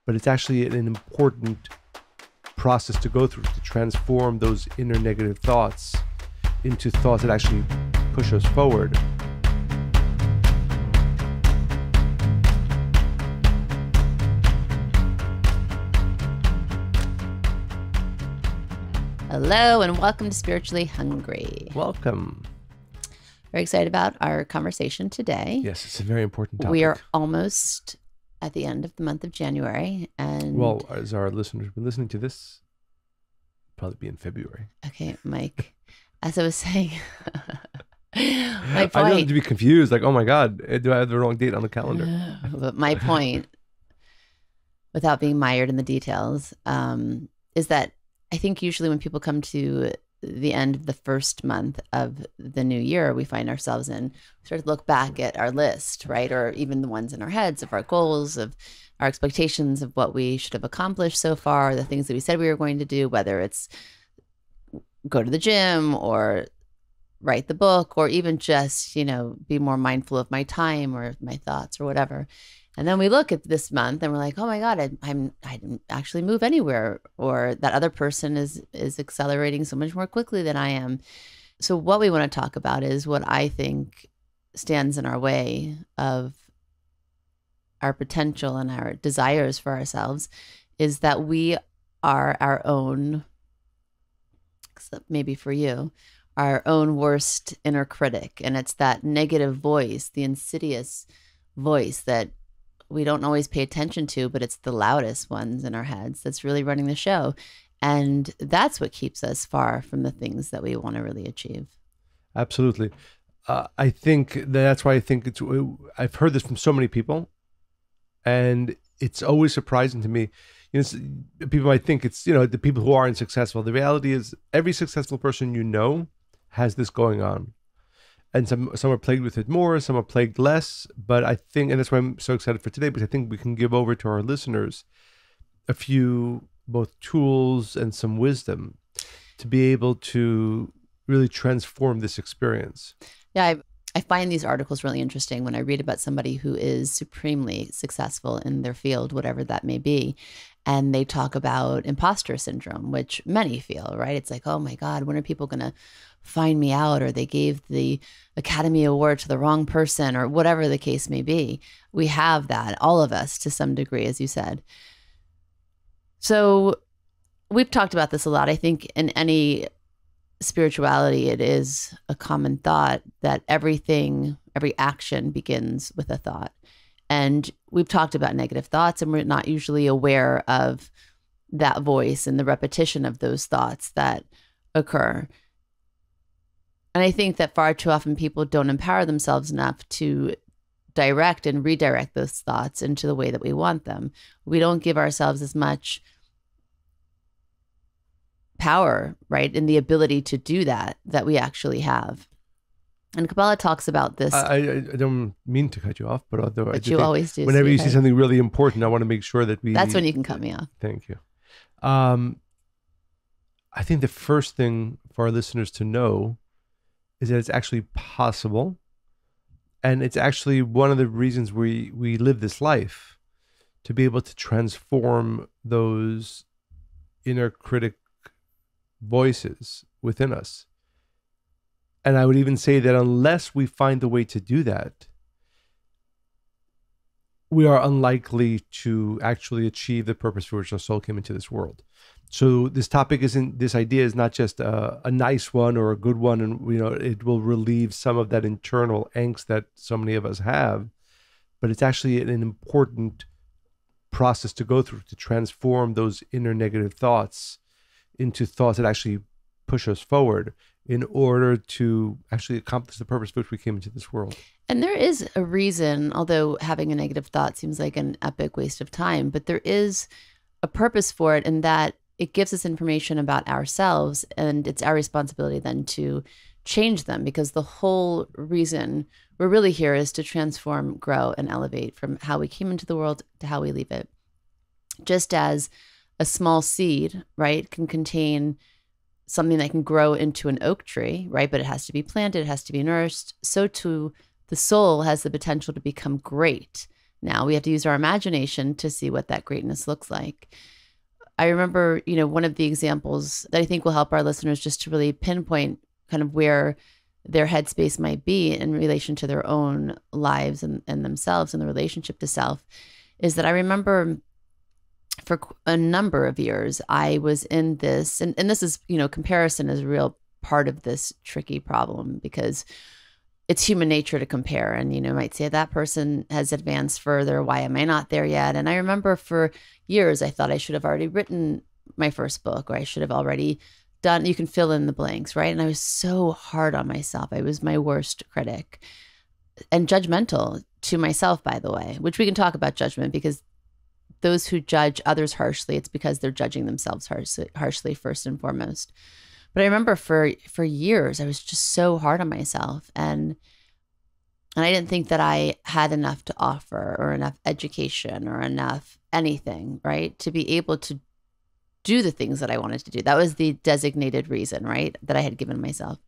but it's actually an important process to go through to transform those inner negative thoughts into thoughts that actually push us forward. Hello and welcome to Spiritually Hungry. Welcome. Very excited about our conversation today. Yes, it's a very important topic. We are almost at the end of the month of January. And well, as our listeners have been listening to this, probably be in February. Okay, Mike, as I was saying, my point. I don't need to be confused. Like, oh my God, do I have the wrong date on the calendar? But my point, without being mired in the details, is that I think usually when people come to the end of the first month of the new year, we find ourselves in, sort of look back at our list, right? Or even the ones in our heads of our goals, of our expectations of what we should have accomplished so far, the things that we said we were going to do, whether it's go to the gym or write the book, or even just, be more mindful of my time or my thoughts or whatever. And then we look at this month and we're like, oh my God, I didn't actually move anywhere, or that other person is accelerating so much more quickly than I am. So what we want to talk about is what I think stands in our way of our potential and our desires for ourselves, is that we are our own, except maybe for you, our own worst inner critic. And it's that negative voice, the insidious voice that we don't always pay attention to, but it's the loudest ones in our heads that's really running the show. And that's what keeps us far from the things that we want to really achieve. Absolutely. I think that's why I think I've heard this from so many people, and it's always surprising to me. People might think it's, the people who aren't successful. The reality is every successful person has this going on. And some are plagued with it more, some are plagued less. But I think, and that's why I'm so excited for today, because I think we can give over to our listeners a few both tools and some wisdom to be able to really transform this experience. Yeah, I find these articles really interesting when I read about somebody who is supremely successful in their field, whatever that may be. And they talk about imposter syndrome, which many feel, right? It's like, oh my God, when are people going to find me out? Or they gave the Academy Award to the wrong person, or whatever the case may be. We have that, all of us, to some degree, as you said. So we've talked about this a lot. I think in any spirituality, it is a common thought that every action begins with a thought. And we've talked about negative thoughts, and we're not usually aware of that voice and the repetition of those thoughts that occur. And I think that far too often people don't empower themselves enough to direct and redirect those thoughts into the way that we want them. We don't give ourselves as much power, right, in the ability to do that we actually have. And Kabbalah talks about this. I don't mean to cut you off, but you always do. Whenever you see something really important, I want to make sure that That's when you can cut me off. Thank you. I think the first thing for our listeners to know is that it's actually possible. And it's actually one of the reasons we live this life, to be able to transform those inner critic voices within us. And I would even say that unless we find a way to do that, we are unlikely to actually achieve the purpose for which our soul came into this world. So this idea is not just a nice one or a good one, and it will relieve some of that internal angst that so many of us have, but it's actually an important process to go through to transform those inner negative thoughts into thoughts that actually push us forward in order to actually accomplish the purpose for which we came into this world. And there is a reason, although having a negative thought seems like an epic waste of time, but there is a purpose for it, in that it gives us information about ourselves, and it's our responsibility then to change them, because the whole reason we're really here is to transform, grow, and elevate from how we came into the world to how we leave it. Just as a small seed, right, can contain something that can grow into an oak tree, right? But it has to be planted, it has to be nourished. So too, the soul has the potential to become great now. We have to use our imagination to see what that greatness looks like. I remember, one of the examples that I think will help our listeners just to really pinpoint kind of where their headspace might be in relation to their own lives and themselves and the relationship to self, is that I remember for a number of years, I was in this, and this is, comparison is a real part of this tricky problem, because it's human nature to compare. And, might say that person has advanced further. Why am I not there yet? And I remember for years, I thought I should have already written my first book, or I should have already done, you can fill in the blanks, right? And I was so hard on myself. I was my worst critic and judgmental to myself, by the way, which we can talk about judgment, because those who judge others harshly, it's because they're judging themselves harshly first and foremost. But I remember for years, I was just so hard on myself. And I didn't think that I had enough to offer, or enough education, or enough anything, right, to be able to do the things that I wanted to do. That was the designated reason, right, that I had given myself.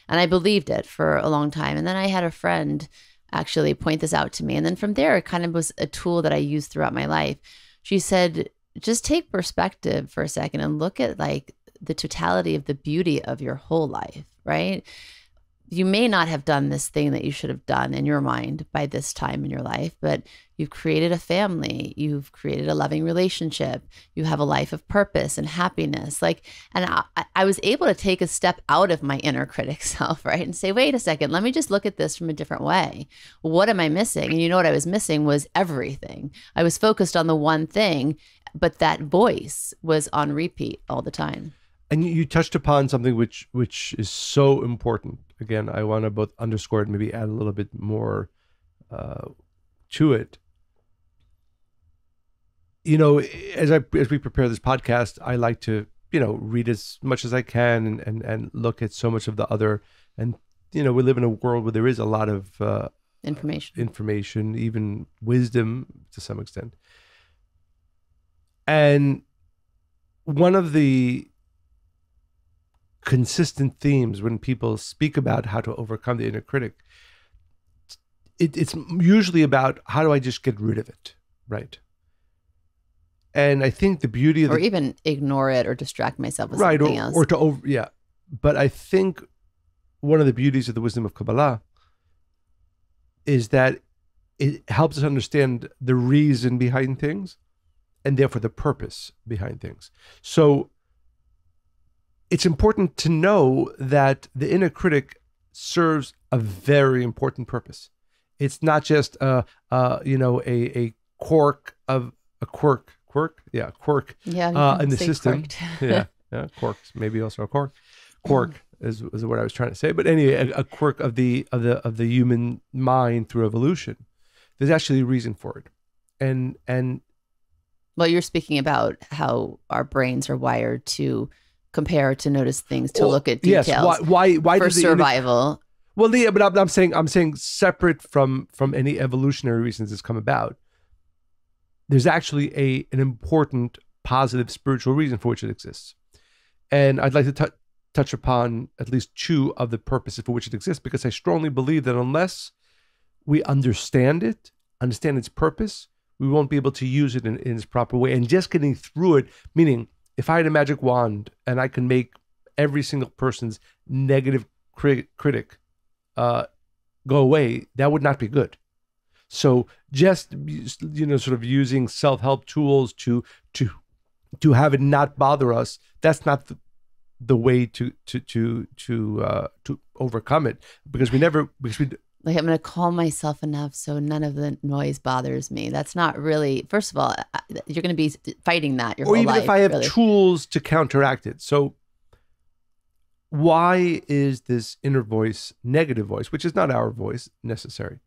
And I believed it for a long time. And then I had a friend actually point this out to me. And then from there, it kind of was a tool that I used throughout my life. She said, just take perspective for a second and look at like the totality of the beauty of your whole life, right? You may not have done this thing that you should have done in your mind by this time in your life, but you've created a family, you've created a loving relationship, you have a life of purpose and happiness. And I was able to take a step out of my inner critic self, right? And say, wait a second, let me just look at this from a different way. What am I missing? And what I was missing was everything. I was focused on the one thing, but that voice was on repeat all the time. And you touched upon something which is so important. Again, I want to both underscore it and maybe add a little bit more to it. As we prepare this podcast, I like to, read as much as I can and look at so much of the other. And, we live in a world where there is a lot of information, even wisdom to some extent. And one of the consistent themes when people speak about how to overcome the inner critic, it's usually about, how do I just get rid of it, right? And I think the beauty of even ignore it or distract myself with right, something else. But I think one of the beauties of the wisdom of Kabbalah is that it helps us understand the reason behind things, and therefore the purpose behind things. So it's important to know that the inner critic serves a very important purpose. It's not just a quirk in the system. Quirks, maybe also a cork. Quirk is what I was trying to say. But anyway, a quirk of the human mind through evolution. There's actually a reason for it, and well, you're speaking about how our brains are wired to compare, to notice things, to look at details. Yes. Why for survival? But I'm saying separate from any evolutionary reasons it's come about. There's actually an important, positive spiritual reason for which it exists, and I'd like to touch upon at least two of the purposes for which it exists, because I strongly believe that unless we understand its purpose, we won't be able to use it in its proper way. And just getting through it, meaning, if I had a magic wand and I can make every single person's negative critic go away, that would not be good. So just sort of using self-help tools to have it not bother us, that's not the way to overcome it, because we like, I'm going to calm myself enough so none of the noise bothers me. That's not really, first of all, you're going to be fighting that your whole life. Or even if I have tools to counteract it. So why is this inner voice, negative voice, which is not our voice, necessary?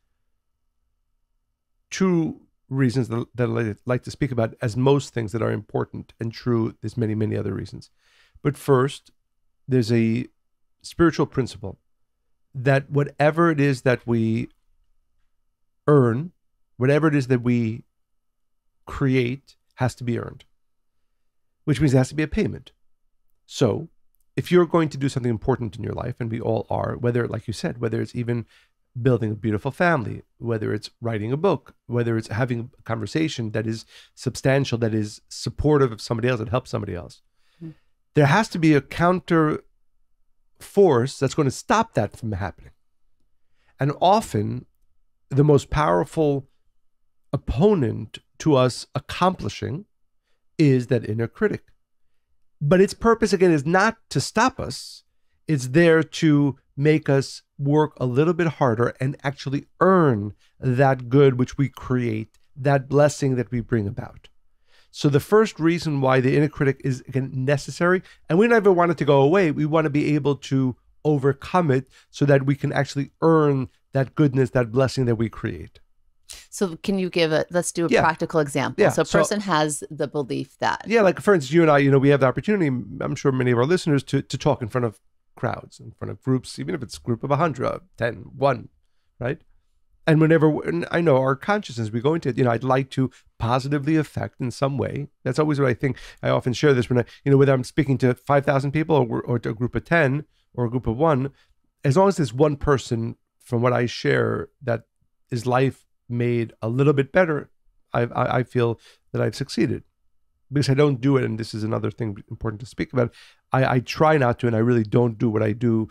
Two reasons that I like to speak about, as most things that are important and true, there's many, many other reasons. But first, there's a spiritual principle that whatever it is that we earn, whatever it is that we create, has to be earned, which means there has to be a payment. So if you're going to do something important in your life, and we all are, whether, like you said, whether it's even building a beautiful family, whether it's writing a book, whether it's having a conversation that is substantial, that is supportive of somebody else, that helps somebody else. There has to be a counter force that's going to stop that from happening. And often the most powerful opponent to us accomplishing is that inner critic. But its purpose, again, is not to stop us. It's there to make us work a little bit harder and actually earn that good which we create, that blessing that we bring about. So the first reason why the inner critic is, again, necessary, and we never want it to go away, we want to be able to overcome it so that we can actually earn that goodness, that blessing that we create. So can you let's do a practical example. Yeah. So a person has the belief that. Yeah, like for instance, you and I, we have the opportunity, I'm sure many of our listeners, to talk in front of crowds, in front of groups, even if it's a group of 100, 10, 1, right? And whenever I know our consciousness, we go into it, I'd like to positively affect in some way. That's always what I think. I often share this when whether I'm speaking to 5,000 people or to a group of 10 or a group of 1, as long as there's one person from what I share that is life made a little bit better, I feel that I've succeeded. Because I don't do it, and this is another thing important to speak about, I try not to, and I really don't do what I do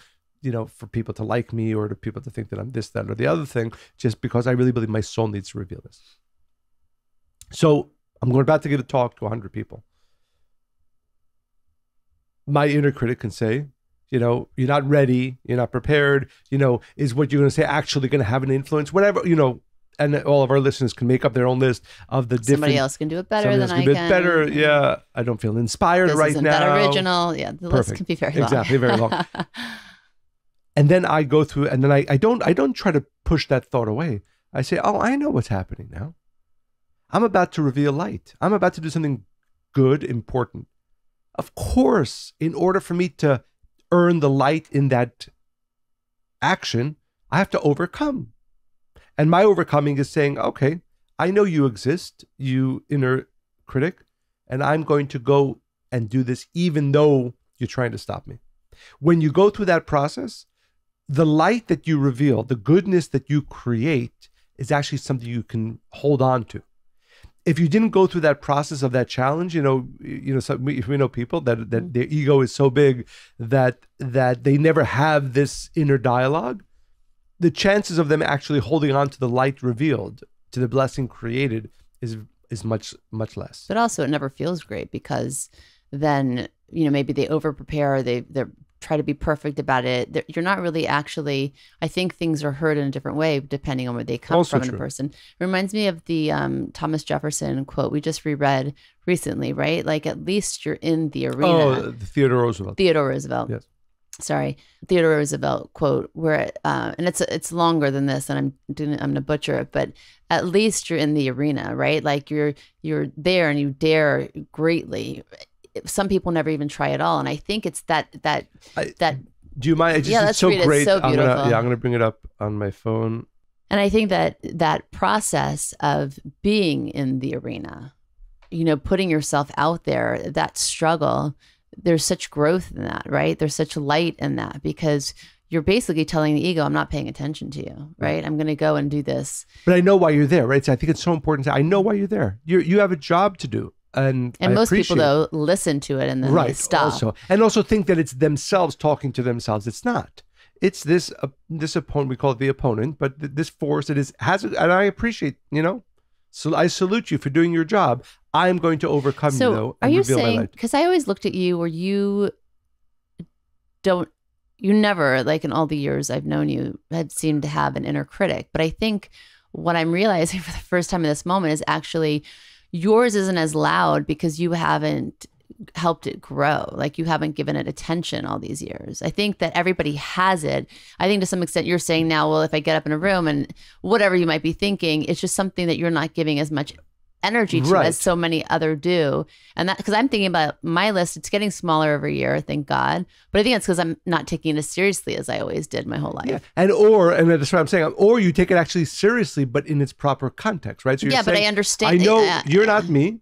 for people to like me or to people to think that I'm this, that, or the other thing, just because I really believe my soul needs to reveal this. So I'm about to give a talk to 100 people. My inner critic can say, you're not ready, you're not prepared, is what you're going to say actually going to have an influence, whatever, and all of our listeners can make up their own list of the different. Somebody else can do it better than I can. Better, yeah. I don't feel inspired this right isn't now. That original, yeah. The list can be very long. Exactly, very long. And then I go through, and then I don't try to push that thought away. I say, oh, I know what's happening now. I'm about to reveal light. I'm about to do something good, important. Of course, in order for me to earn the light in that action, I have to overcome. And my overcoming is saying, okay, I know you exist, you inner critic, and I'm going to go and do this even though you're trying to stop me. When you go through that process, the light that you reveal, the goodness that you create is actually something you can hold on to. If you didn't go through that process of that challenge, if we know people that their ego is so big that they never have this inner dialogue, the chances of them actually holding on to the light revealed, to the blessing created, is much, much less. But also it never feels great because then, maybe they over prepare, they try to be perfect about it. You're not really actually, I think things are heard in a different way depending on where they come Also from in a person. It reminds me of the Thomas Jefferson quote we just reread recently, right? Like, at least you're in the arena. Oh, Theodore Roosevelt. Yes. Sorry, Theodore Roosevelt quote where, and it's longer than this, and I'm going to butcher it, but at least you're in the arena, right? Like you're there and you dare greatly. Some people never even try at all, and I think it's that. Do you mind? It's so great. It's so beautiful. I'm gonna bring it up on my phone. And I think that process of being in the arena, putting yourself out there, that struggle. There's such growth in that, right? There's such light in that because you're basically telling the ego, I'm not paying attention to you, right? I'm going to go and do this. But I know why you're there, right? So I think it's so important. I know why you're there. You have a job to do. And most people, though, listen to it and then they stop. Also think that it's themselves talking to themselves. It's not. It's this opponent, we call it the opponent, but this force that and I appreciate, so I salute you for doing your job. I'm going to overcome you, though. Are you saying, because I always looked at you where you never, like in all the years I've known you, had seemed to have an inner critic. But I think what I'm realizing for the first time in this moment is actually yours isn't as loud because you haven't helped it grow. Like you haven't given it attention all these years. I think that everybody has it. I think to some extent you're saying now, well, if I get up in a room and whatever you might be thinking, it's just something that you're not giving as much energy to as so many other do. And that, because I'm thinking about my list, it's getting smaller every year, thank God. But I think it's because I'm not taking it as seriously as I always did my whole life. Yeah. And that's what I'm saying. Or you take it actually seriously, but in its proper context, right? So you're saying, but I understand. I know you're not me,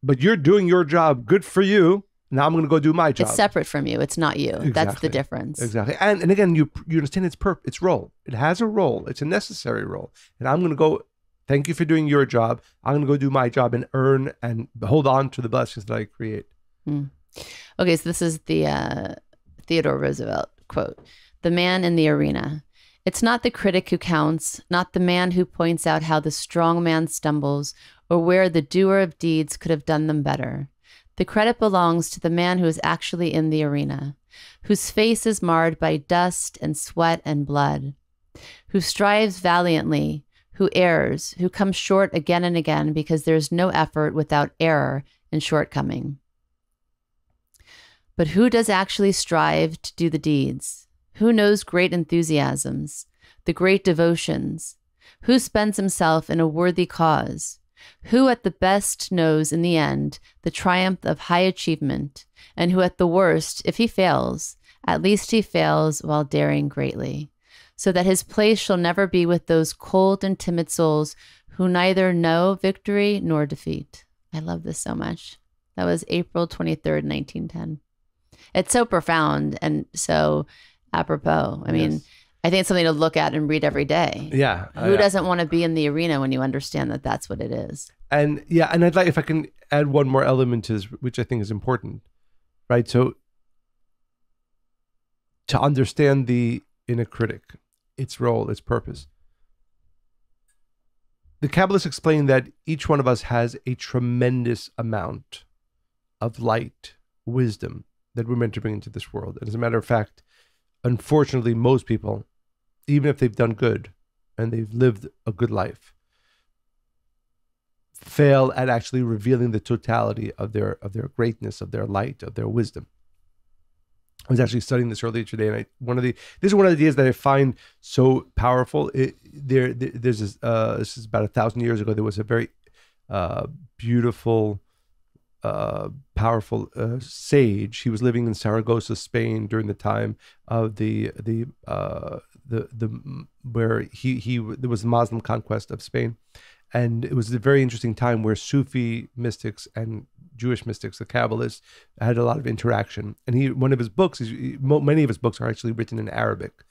but you're doing your job. Good for you. Now I'm going to go do my job. It's separate from you. It's not you. Exactly. That's the difference. Exactly. And again, you understand its role. It has a role. It's a necessary role. And I'm going to go, thank you for doing your job. I'm going to go do my job and earn and hold on to the blessings that I create. Okay, so this is the Theodore Roosevelt quote. The man in the arena. It's not the critic who counts, not the man who points out how the strong man stumbles or where the doer of deeds could have done them better. The credit belongs to the man who is actually in the arena, whose face is marred by dust and sweat and blood, who strives valiantly, who errs, who comes short again and again because there is no effort without error and shortcoming. But who does actually strive to do the deeds? Who knows great enthusiasms, the great devotions? Who spends himself in a worthy cause? Who at the best knows in the end the triumph of high achievement, and who at the worst, if he fails, at least he fails while daring greatly, so that his place shall never be with those cold and timid souls who neither know victory nor defeat. I love this so much. That was April 23rd, 1910. It's so profound and so apropos. I mean, I think it's something to look at and read every day. Yeah. Who doesn't want to be in the arena when you understand that that's what it is? And and I'd like, if I can add one more element to this, which I think is important, right? So to understand the inner critic, its role, its purpose. The Kabbalists explain that each one of us has a tremendous amount of light, wisdom that we're meant to bring into this world. And as a matter of fact, unfortunately, most people, even if they've done good and they've lived a good life, fail at actually revealing the totality of their greatness, of their light, of their wisdom. I was actually studying this earlier today, and this is one of the ideas that I find so powerful. There's this. This is about 1,000 years ago. There was a very beautiful, powerful sage. He was living in Saragossa, Spain, during the time of there was the Muslim conquest of Spain, and it was a very interesting time where Sufi mystics and Jewish mystics, the Kabbalists, had a lot of interaction. And many of his books are actually written in Arabic,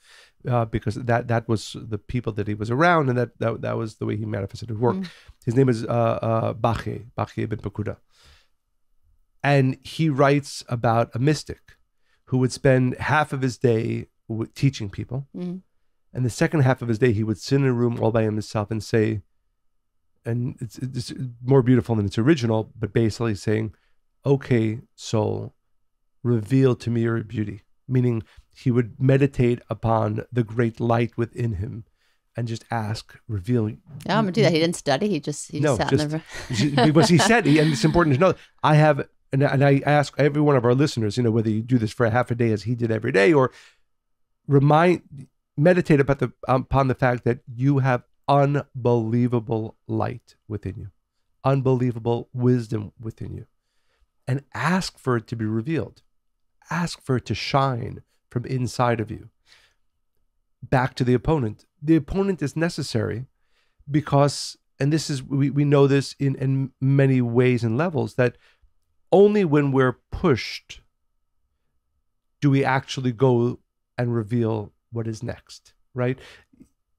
because that was the people that he was around, and that was the way he manifested his work. His name is Baqi ibn Bakuda. And he writes about a mystic who would spend half of his day teaching people. And the second half of his day, he would sit in a room all by himself and say, and it's more beautiful than its original, but basically saying, okay, soul, reveal to me your beauty. Meaning he would meditate upon the great light within him and just ask, reveal. Yeah, I'm going to do that. He didn't study. He just sat in the room. Because he said, and it's important to know, I have, and I ask every one of our listeners, whether you do this for a half a day as he did every day, or meditate upon the fact that you have unbelievable light within you, unbelievable wisdom within you, and ask for it to be revealed. Ask for it to shine from inside of you. Back to the opponent. The opponent is necessary because, and this is, we know this in many ways and levels, that only when we're pushed do we actually go and reveal what is next, right?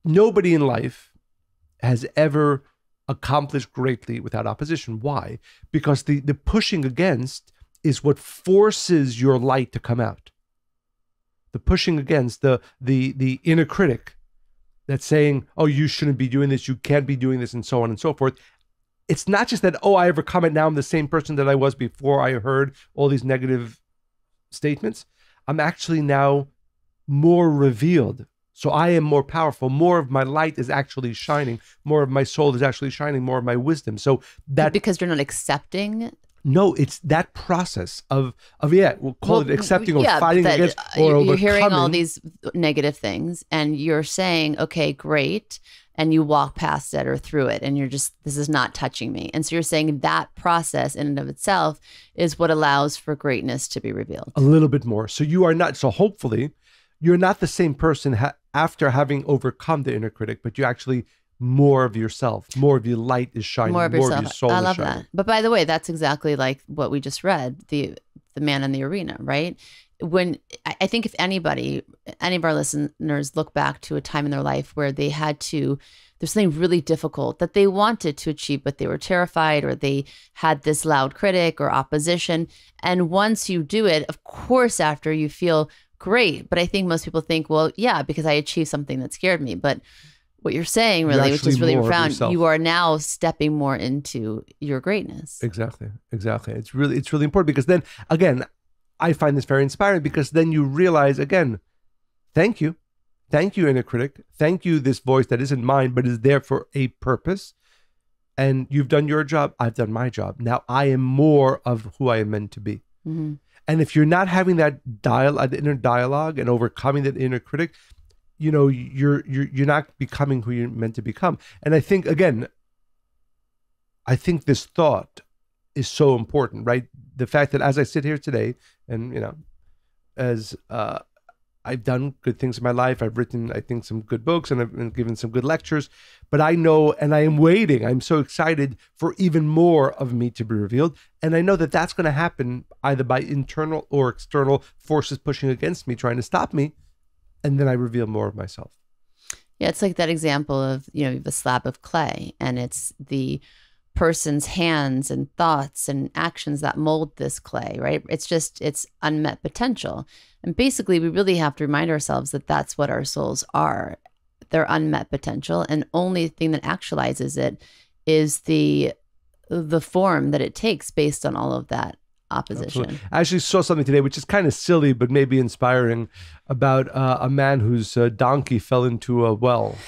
Nobody in life has ever accomplished greatly without opposition. Why? Because the pushing against is what forces your light to come out. The pushing against, the inner critic that's saying, oh, you shouldn't be doing this, you can't be doing this, and so on and so forth. It's not just that, oh, I overcome it, now I'm the same person that I was before I heard all these negative statements. I'm actually now more revealed. So I am more powerful. More of my light is actually shining. More of my soul is actually shining. More of my wisdom. So that, because you're not accepting. No, it's that process of we'll call it accepting or fighting against or overcoming. You're hearing all these negative things, and you're saying, okay, great, and you walk past it or through it, and you're just, this is not touching me. And so you're saying that process in and of itself is what allows for greatness to be revealed. A little bit more. So you are not. So hopefully, you're not the same person after having overcome the inner critic, but you actually, more of yourself, more of your light is shining, more of your soul I love is shining. that. But by the way, that's exactly like what we just read. The the man in the arena, right? When I think if any of our listeners look back to a time in their life where they had to, there's something really difficult that they wanted to achieve, but they were terrified, or they had this loud critic or opposition. And once you do it, of course, after you feel great. But I think most people think, well, yeah, because I achieved something that scared me. But what you're saying really, which is really profound, you are now stepping more into your greatness. Exactly. It's really important, because then again, I find this very inspiring, because then you realize again, thank you, inner critic. Thank you, this voice that isn't mine, but is there for a purpose. And you've done your job. I've done my job. Now I am more of who I am meant to be. Mm-hmm. And if you're not having that inner dialogue and overcoming that inner critic, you're not becoming who you're meant to become. And I think, again, this thought is so important, right? The fact that as I sit here today, and as I've done good things in my life, I've written, I think, some good books, and I've been given some good lectures, but I know, and I am waiting, I'm so excited for even more of me to be revealed. And I know that that's going to happen either by internal or external forces pushing against me, trying to stop me. And then I reveal more of myself. Yeah, it's like that example of, you have a slab of clay, and it's the person's hands and thoughts and actions that mold this clay, right? It's unmet potential. And basically, we really have to remind ourselves that that's what our souls are. They're unmet potential, and only thing that actualizes it is the form that it takes based on all of that opposition. Absolutely. I actually saw something today, which is kind of silly, but maybe inspiring, about a man whose donkey fell into a well.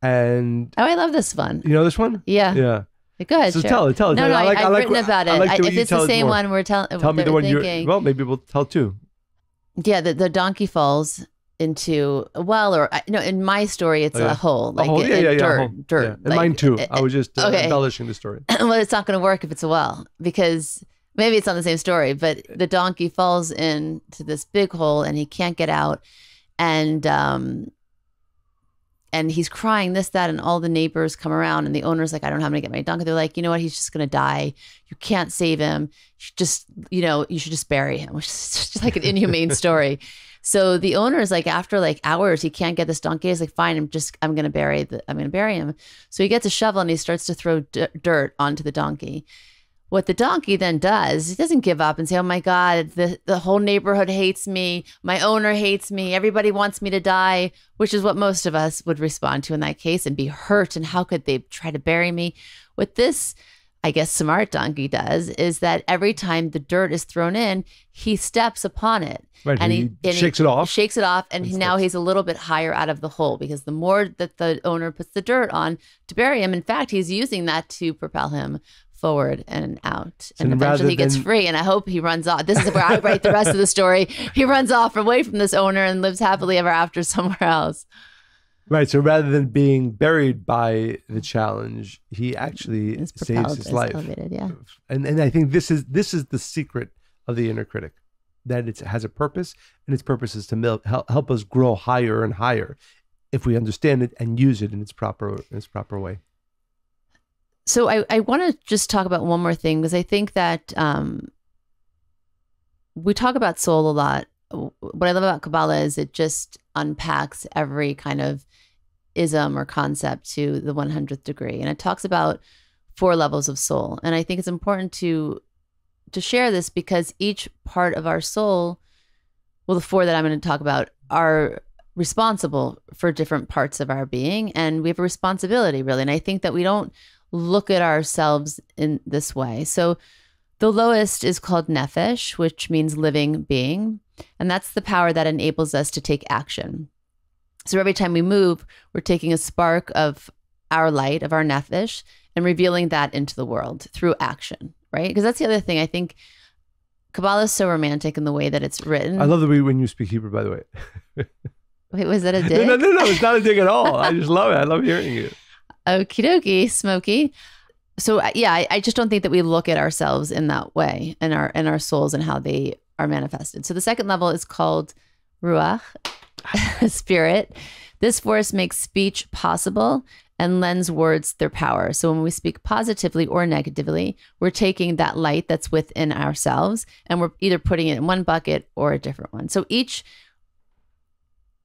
And I love this one. You know this one? Yeah. Go ahead. So sure. tell it. No, I've written about it. If it's the same one, we're telling. Tell me the one you. Well, maybe we'll tell too. Yeah, the donkey falls into a well, or in my story, it's a hole, like dirt. Yeah. And like, mine too. I was just embellishing the story. Well, it's not going to work if it's a well, because maybe it's not the same story, but the donkey falls into this big hole and he can't get out, and he's crying, this, that, and all the neighbors come around, and the owner's like, I don't know how I'm going to get my donkey. They're like, you know what? He's just going to die. You can't save him. You should just bury him, which is just like an inhumane story. So the owner is like, after like hours, he can't get this donkey. He's like, fine, I'm going to bury him. So he gets a shovel and he starts to throw dirt onto the donkey. What the donkey then does, he doesn't give up and say, oh my God, the whole neighborhood hates me. My owner hates me. Everybody wants me to die, which is what most of us would respond to in that case, and be hurt. And how could they try to bury me? What this, I guess, smart donkey does is that every time the dirt is thrown in, he steps upon it. Right, and he shakes it off. Shakes it off, and now he's a little bit higher out of the hole, because the more that the owner puts the dirt on to bury him, in fact, he's using that to propel him forward and out, and eventually he gets free. And I hope he runs off. This is where I write the rest of the story. He runs off away from this owner and lives happily ever after somewhere else. Right. So rather than being buried by the challenge, he actually saves his life. Elevated, yeah. And I think this is the secret of the inner critic, that it has a purpose, and its purpose is to help us grow higher and higher if we understand it and use it in its proper way. So I want to just talk about one more thing, because I think that we talk about soul a lot. What I love about Kabbalah is it just unpacks every kind of ism or concept to the 100th degree. And it talks about 4 levels of soul. And I think it's important to share this, because each part of our soul, well, the 4 that I'm going to talk about, are responsible for different parts of our being. And we have a responsibility, really. And I think that we don't look at ourselves in this way. So the lowest is called nefesh, which means living being. And that's the power that enables us to take action. So every time we move, we're taking a spark of our light, of our nefesh, and revealing that into the world through action, right? Because that's the other thing. I think Kabbalah is so romantic in the way that it's written. I love the way when you speak Hebrew, by the way. Wait, was that a dig? No, it's not a dig at all. I just love it. I love hearing you. Okie dokie, Smokey. So yeah, I just don't think that we look at ourselves in that way, and our souls and how they are manifested. So the second level is called ruach, spirit. This force makes speech possible, and lends words their power. So when we speak positively or negatively, we're taking that light that's within ourselves and we're either putting it in one bucket or a different one. So each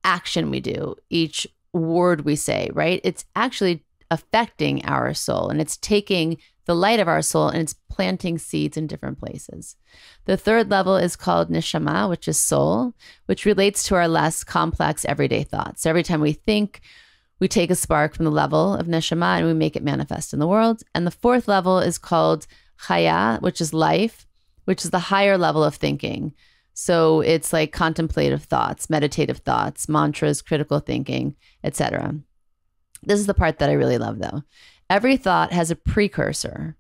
action we do, each word we say, right? It's actually affecting our soul, and it's taking the light of our soul and it's planting seeds in different places. The third level is called neshama, which is soul, which relates to our less complex everyday thoughts. So every time we think, we take a spark from the level of neshama and we make it manifest in the world. And the fourth level is called chaya, which is life, which is the higher level of thinking. So it's like contemplative thoughts, meditative thoughts, mantras, critical thinking, etc. This is the part that I really love, though. Every thought has a precursor.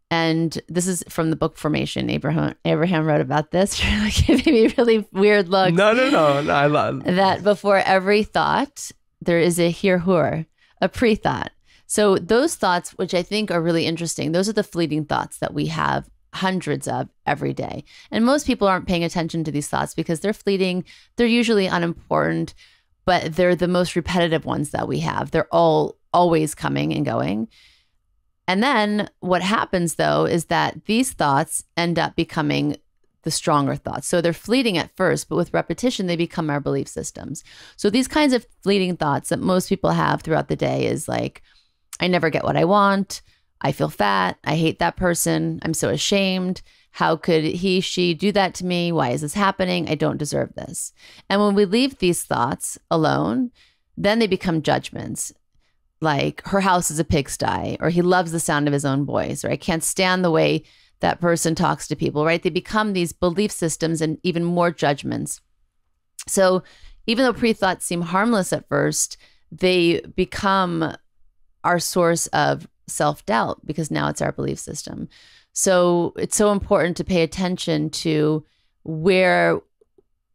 And this is from the book Formation. Abraham wrote about this. You're like giving me really weird looks. No. I love that before every thought, there is a hirhur, a pre-thought. So those thoughts, which I think are really interesting, those are the fleeting thoughts that we have hundreds of every day. And most people aren't paying attention to these thoughts because they're fleeting. They're usually unimportant, but they're the most repetitive ones that we have. They're always coming and going. And then what happens, though, is that these thoughts end up becoming the stronger thoughts. So they're fleeting at first, but with repetition, they become our belief systems. So these kinds of fleeting thoughts that most people have throughout the day is like, I never get what I want. I feel fat. I hate that person. I'm so ashamed. How could he, she do that to me? Why is this happening? I don't deserve this. And when we leave these thoughts alone, then they become judgments. Like, her house is a pigsty, or he loves the sound of his own voice, or I can't stand the way that person talks to people, right? They become these belief systems and even more judgments. So even though pre-thoughts seem harmless at first, they become our source of self-doubt because now it's our belief system. So it's so important to pay attention to where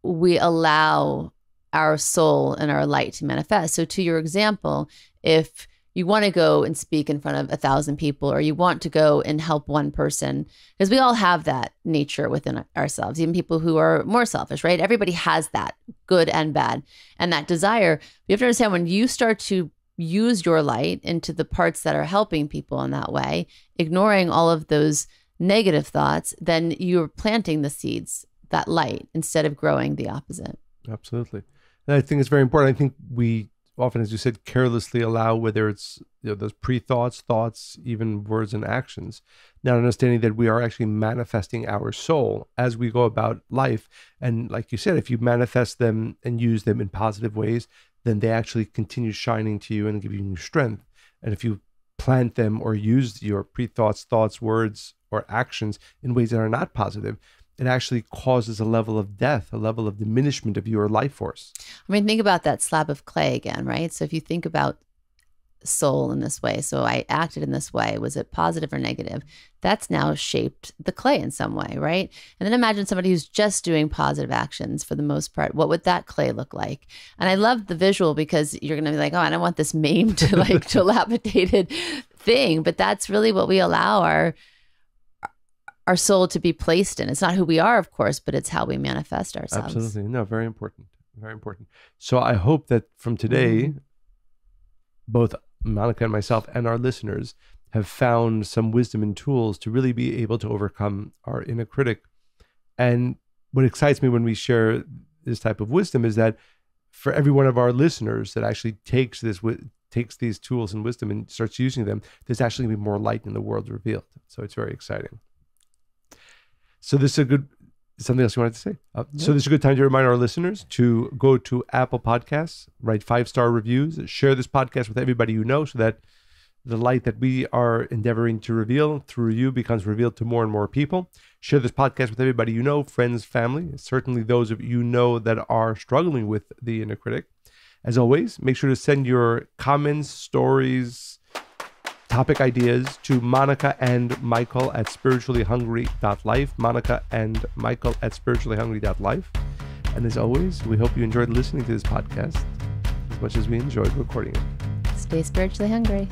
we allow our soul and our light to manifest. So to your example, if you want to go and speak in front of 1,000 people, or you want to go and help one person, because we all have that nature within ourselves, even people who are more selfish, right? Everybody has that, good and bad. And that desire, you have to understand, when you start to use your light into the parts that are helping people in that way, ignoring all of those negative thoughts, then you're planting the seeds, that light, instead of growing the opposite. Absolutely. And I think it's very important. I think we often, as you said, carelessly allow, whether it's those pre-thoughts, thoughts, even words and actions, not understanding that we are actually manifesting our soul as we go about life. And like you said, if you manifest them and use them in positive ways, then they actually continue shining to you and giving you strength. And if you plant them or use your pre-thoughts, thoughts, words, or actions in ways that are not positive, it actually causes a level of death, a level of diminishment of your life force. I mean, think about that slab of clay again, right? So if you think about soul in this way, so I acted in this way, was it positive or negative? That's now shaped the clay in some way, right? And then imagine somebody who's just doing positive actions for the most part. What would that clay look like? And I love the visual, because you're going to be like, oh, I don't want this maimed, like dilapidated thing. But that's really what we allow our soul to be placed in. It's not who we are, of course, but it's how we manifest ourselves. Absolutely. No, very important. Very important. So I hope that from today, both Monica and myself and our listeners have found some wisdom and tools to really be able to overcome our inner critic. And what excites me when we share this type of wisdom is that for every one of our listeners that actually takes these tools and wisdom and starts using them, there's actually going to be more light in the world revealed. So it's very exciting. So this is something else you wanted to say? So this is a good time to remind our listeners to go to Apple Podcasts, write 5-star reviews, share this podcast with everybody you know, so that the light that we are endeavoring to reveal through you becomes revealed to more and more people. Share this podcast with everybody you know, friends, family, certainly those of you know that are struggling with the inner critic. As always, make sure to send your comments, stories, topic ideas to Monica and Michael at spirituallyhungry.life. Monica and Michael at spirituallyhungry.life. And as always, we hope you enjoyed listening to this podcast as much as we enjoyed recording it. Stay spiritually hungry.